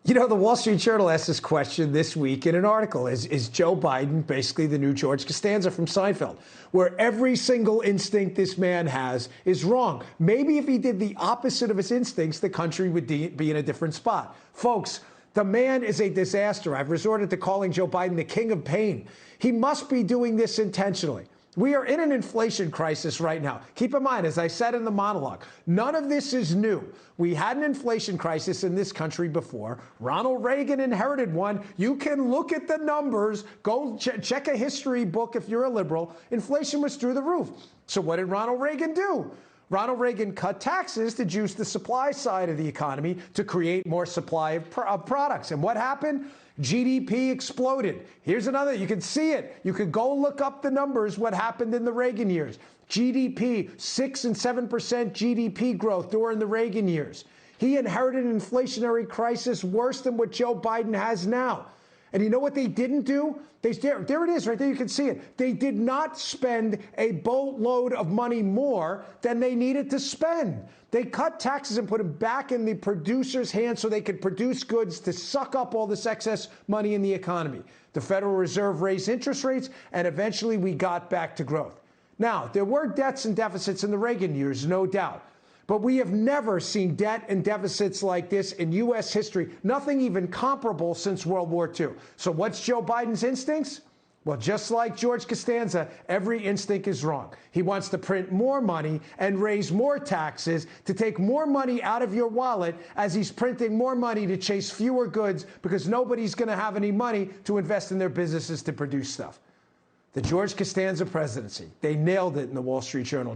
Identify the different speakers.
Speaker 1: You know, the Wall Street Journal asked this question this week in an article. Is Joe Biden basically the new George Costanza from Seinfeld, where every single instinct this man has is wrong? Maybe if he did the opposite of his instincts, the country would be in a different spot. Folks, the man is a disaster. I've resorted to calling Joe Biden the king of pain. He must be doing this intentionally. We are in an inflation crisis right now. Keep in mind, as I said in the monologue, none of this is new. We had an inflation crisis in this country before. Ronald Reagan inherited one. You can look at the numbers. Go check a history book if you're a liberal. Inflation was through the roof. So what did Ronald Reagan do? Ronald Reagan cut taxes to juice the supply side of the economy to create more supply of products. And what happened? GDP exploded. Here's another, you can see it. You could go look up the numbers, what happened in the Reagan years. GDP, 6 and 7% GDP growth during the Reagan years. He inherited an inflationary crisis worse than what Joe Biden has now. And you know what they didn't do? There it is, right there, you can see it. They did not spend a boatload of money more than they needed to spend. They cut taxes and put them back in the producer's hands so they could produce goods to suck up all this excess money in the economy. The Federal Reserve raised interest rates, and eventually we got back to growth. Now, there were debts and deficits in the Reagan years, no doubt. But we have never seen debt and deficits like this in U.S. history, nothing even comparable since World War II. So what's Joe Biden's instincts? Well, just like George Costanza, every instinct is wrong. He wants to print more money and raise more taxes to take more money out of your wallet as he's printing more money to chase fewer goods because nobody's going to have any money to invest in their businesses to produce stuff. The George Costanza presidency, they nailed it in the Wall Street Journal.